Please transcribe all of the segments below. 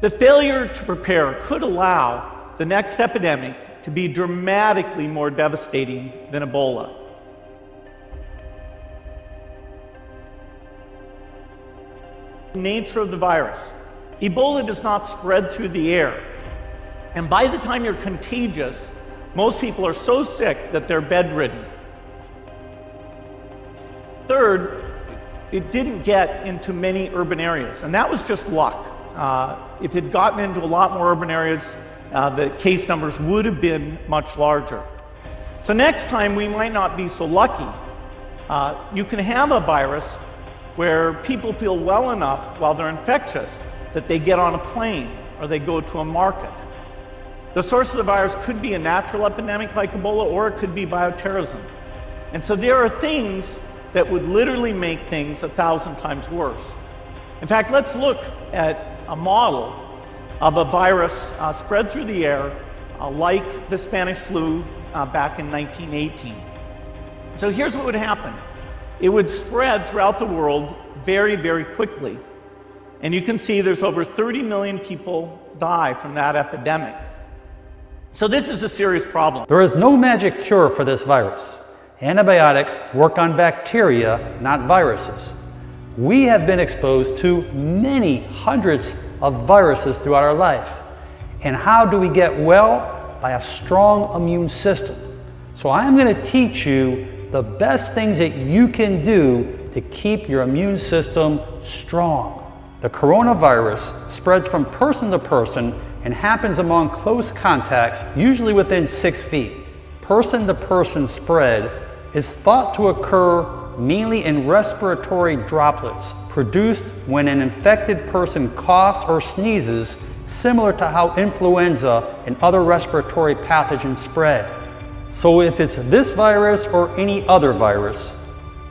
The failure to prepare could allow the next epidemic to be dramatically more devastating than Ebola. The nature of the virus. Ebola does not spread through the air. And by the time you're contagious, most people are so sick that they're bedridden. Third, it didn't get into many urban areas, and that was just luck. If it had gotten into a lot more urban areas, the case numbers would have been much larger. So next time we might not be so lucky. You can have a virus where people feel well enough while they're infectious that they get on a plane or they go to a market. The source of the virus could be a natural epidemic like Ebola, or it could be bioterrorism. And so there are things that would literally make things 1,000 times worse. In fact, let's look at a model of a virus spread through the air like the Spanish flu back in 1918. So here's what would happen. It would spread throughout the world very, very quickly. And you can see there's over 30 million people die from that epidemic. So this is a serious problem. There is no magic cure for this virus. Antibiotics work on bacteria, not viruses. We have been exposed to many hundreds of viruses throughout our life. And how do we get well? By a strong immune system. So I'm going to teach you the best things that you can do to keep your immune system strong. The coronavirus spreads from person to person and happens among close contacts, usually within 6 feet. Person-to-person spread is thought to occur mainly in respiratory droplets produced when an infected person coughs or sneezes, similar to how influenza and other respiratory pathogens spread. So if it's this virus or any other virus,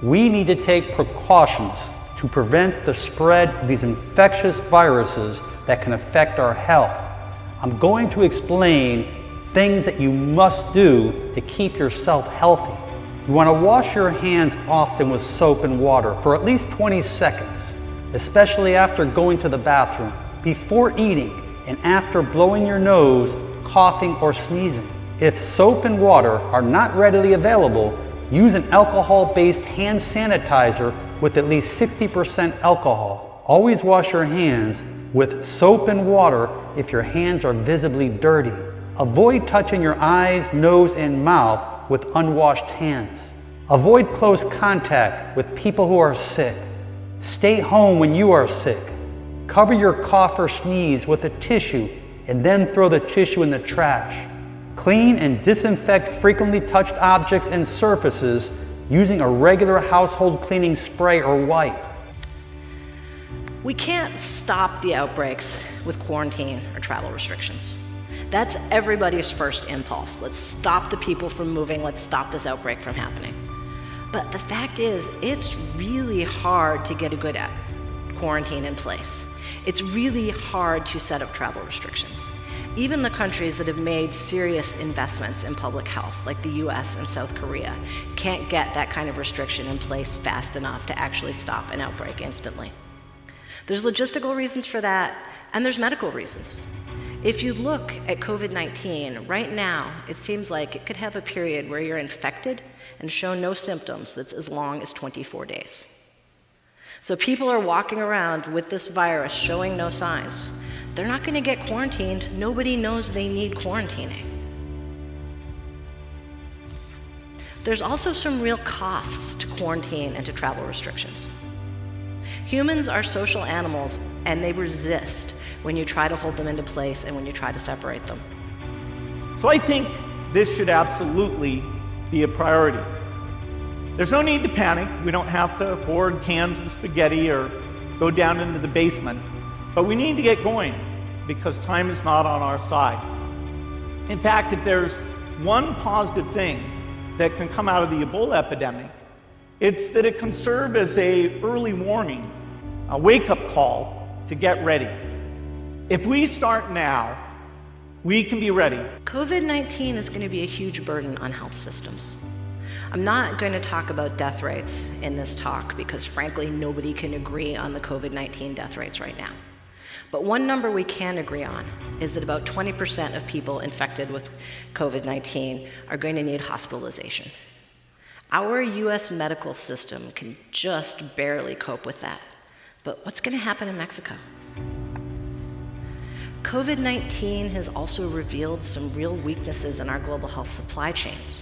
we need to take precautions to prevent the spread of these infectious viruses that can affect our health. I'm going to explain things that you must do to keep yourself healthy. You want to wash your hands often with soap and water for at least 20 seconds, especially after going to the bathroom, before eating, and after blowing your nose, coughing, or sneezing. If soap and water are not readily available, use an alcohol-based hand sanitizer with at least 60% alcohol. Always wash your hands with soap and water if your hands are visibly dirty. Avoid touching your eyes, nose, and mouth with unwashed hands. Avoid close contact with people who are sick. Stay home when you are sick. Cover your cough or sneeze with a tissue and then throw the tissue in the trash. Clean and disinfect frequently touched objects and surfaces using a regular household cleaning spray or wipe. We can't stop the outbreaks with quarantine or travel restrictions. That's everybody's first impulse. Let's stop the people from moving. Let's stop this outbreak from happening. But the fact is, it's really hard to get a good quarantine in place. It's really hard to set up travel restrictions. Even the countries that have made serious investments in public health, like the US and South Korea, can't get that kind of restriction in place fast enough to actually stop an outbreak instantly. There's logistical reasons for that, and there's medical reasons. If you look at COVID-19, right now, it seems like it could have a period where you're infected and show no symptoms that's as long as 24 days. So people are walking around with this virus showing no signs. They're not going to get quarantined. Nobody knows they need quarantining. There's also some real costs to quarantine and to travel restrictions. Humans are social animals, and they resist when you try to hold them into place and when you try to separate them. So I think this should absolutely be a priority. There's no need to panic. We don't have to hoard cans of spaghetti or go down into the basement, but we need to get going because time is not on our side. In fact, if there's one positive thing that can come out of the Ebola epidemic, it's that it can serve as an early warning, a wake-up call to get ready. If we start now, we can be ready. COVID-19 is going to be a huge burden on health systems. I'm not going to talk about death rates in this talk because frankly, nobody can agree on the COVID-19 death rates right now. But one number we can agree on is that about 20% of people infected with COVID-19 are going to need hospitalization. Our US medical system can just barely cope with that. But what's going to happen in Mexico? COVID-19 has also revealed some real weaknesses in our global health supply chains.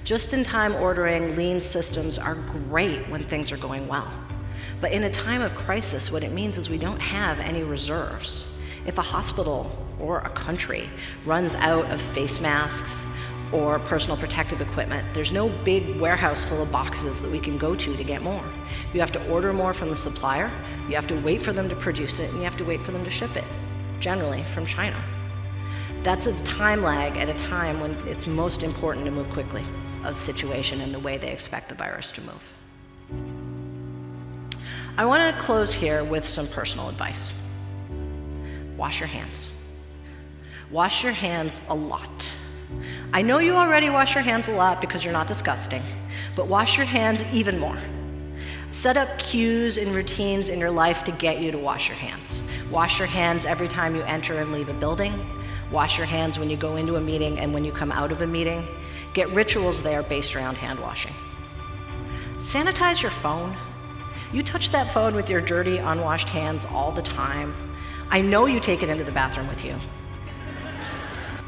Just-in-time ordering, lean systems are great when things are going well. But in a time of crisis, what it means is we don't have any reserves. If a hospital or a country runs out of face masks or personal protective equipment, there's no big warehouse full of boxes that we can go to get more. You have to order more from the supplier, you have to wait for them to produce it, and you have to wait for them to ship it, generally from China. That's a time lag at a time when it's most important to move quickly of the situation and the way they expect the virus to move. I want to close here with some personal advice. Wash your hands. Wash your hands a lot. I know you already wash your hands a lot because you're not disgusting, but wash your hands even more. Set up cues and routines in your life to get you to wash your hands. Wash your hands every time you enter and leave a building. Wash your hands when you go into a meeting and when you come out of a meeting. Get rituals there based around hand washing. Sanitize your phone. You touch that phone with your dirty, unwashed hands all the time. I know you take it into the bathroom with you.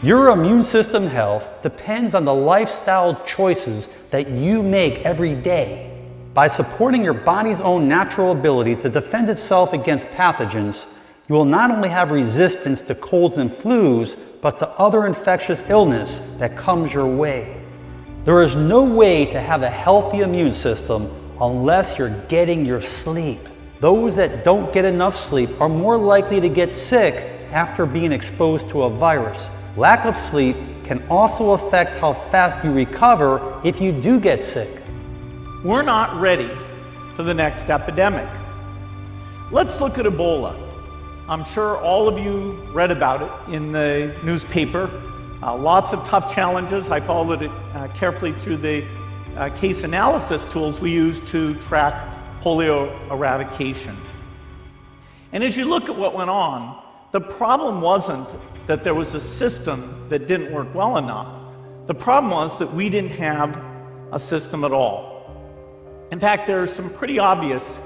Your immune system health depends on the lifestyle choices that you make every day. By supporting your body's own natural ability to defend itself against pathogens, you will not only have resistance to colds and flus, but to other infectious illness that comes your way. There is no way to have a healthy immune system unless you're getting your sleep. Those that don't get enough sleep are more likely to get sick after being exposed to a virus. Lack of sleep can also affect how fast you recover if you do get sick. We're not ready for the next epidemic. Let's look at Ebola. I'm sure all of you read about it in the newspaper. Lots of tough challenges. I followed it carefully through the case analysis tools we use to track polio eradication. And as you look at what went on, the problem wasn't that there was a system that didn't work well enough. The problem was that we didn't have a system at all. In fact, there are some pretty obvious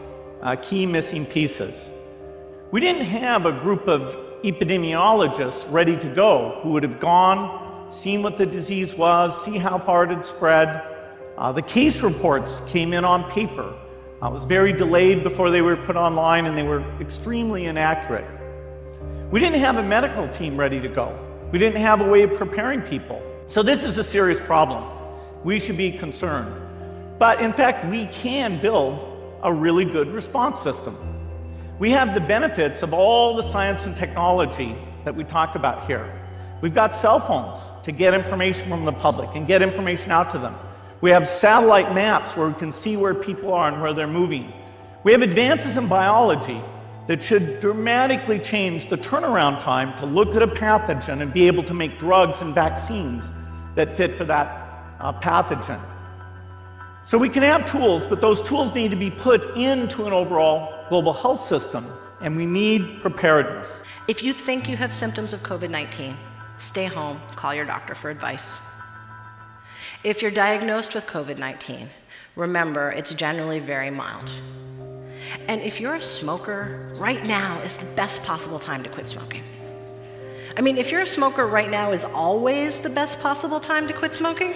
key missing pieces. We didn't have a group of epidemiologists ready to go who would have gone, seen what the disease was, see how far it had spread. The case reports came in on paper. It was very delayed before they were put online, and they were extremely inaccurate. We didn't have a medical team ready to go. We didn't have a way of preparing people. So this is a serious problem. We should be concerned. But in fact, we can build a really good response system. We have the benefits of all the science and technology that we talk about here. We've got cell phones to get information from the public and get information out to them. We have satellite maps where we can see where people are and where they're moving. We have advances in biology that should dramatically change the turnaround time to look at a pathogen and be able to make drugs and vaccines that fit for that pathogen. So we can have tools, but those tools need to be put into an overall global health system, and we need preparedness. If you think you have symptoms of COVID-19, stay home, call your doctor for advice. If you're diagnosed with COVID-19, remember it's generally very mild. And if you're a smoker, right now is the best possible time to quit smoking. I mean, if you're a smoker, right now is always the best possible time to quit smoking.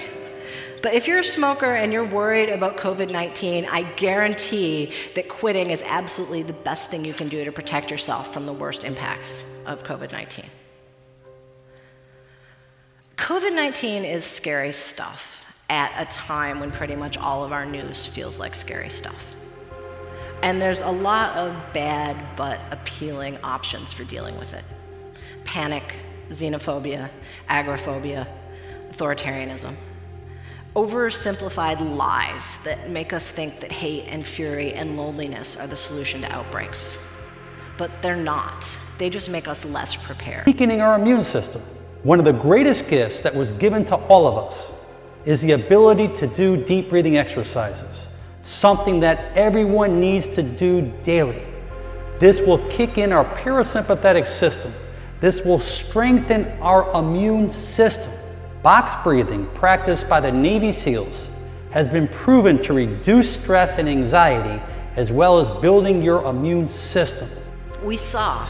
But if you're a smoker and you're worried about COVID-19, I guarantee that quitting is absolutely the best thing you can do to protect yourself from the worst impacts of COVID-19. COVID-19 is scary stuff at a time when pretty much all of our news feels like scary stuff. And there's a lot of bad but appealing options for dealing with it. Panic, xenophobia, agoraphobia, authoritarianism. Oversimplified lies that make us think that hate and fury and loneliness are the solution to outbreaks. But they're not. They just make us less prepared. Weakening our immune system. One of the greatest gifts that was given to all of us is the ability to do deep breathing exercises, something that everyone needs to do daily. This will kick in our parasympathetic system. This will strengthen our immune system. Box breathing, practiced by the Navy SEALs, has been proven to reduce stress and anxiety, as well as building your immune system. We saw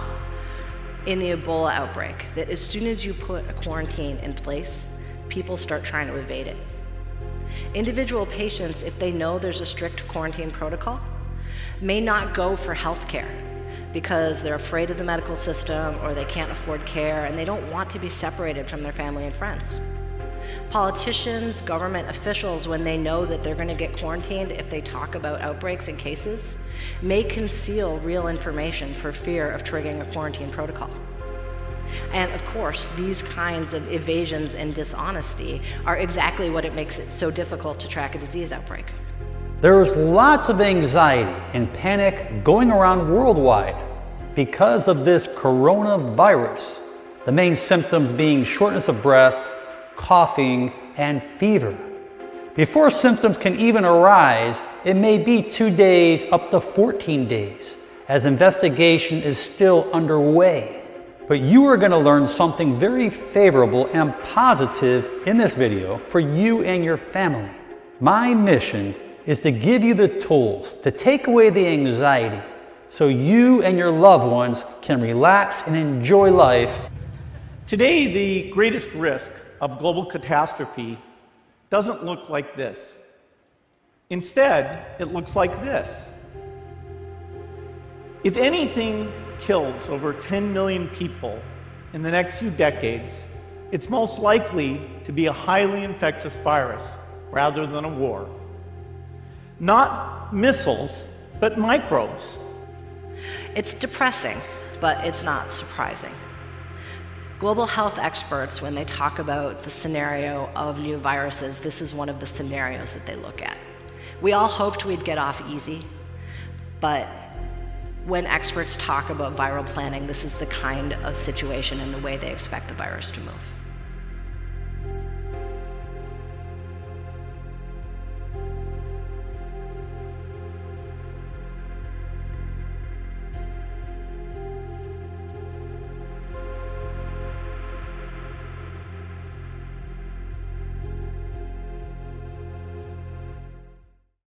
in the Ebola outbreak that as soon as you put a quarantine in place, people start trying to evade it. Individual patients, if they know there's a strict quarantine protocol, may not go for health care because they're afraid of the medical system or they can't afford care and they don't want to be separated from their family and friends. Politicians, government officials, when they know that they're going to get quarantined if they talk about outbreaks and cases, may conceal real information for fear of triggering a quarantine protocol. And of course, these kinds of evasions and dishonesty are exactly what it makes it so difficult to track a disease outbreak. There is lots of anxiety and panic going around worldwide because of this coronavirus, the main symptoms being shortness of breath, coughing, and fever. Before symptoms can even arise, it may be 2 days up to 14 days, as investigation is still underway. But you are going to learn something very favorable and positive in this video for you and your family. My mission is to give you the tools to take away the anxiety so you and your loved ones can relax and enjoy life. Today, the greatest risk of global catastrophe doesn't look like this. Instead, it looks like this. If anything kills over 10 million people in the next few decades, it's most likely to be a highly infectious virus rather than a war. Not missiles, but microbes. It's depressing, but it's not surprising. Global health experts, when they talk about the scenario of new viruses, this is one of the scenarios that they look at. We all hoped we'd get off easy, but when experts talk about viral planning, this is the kind of situation and the way they expect the virus to move.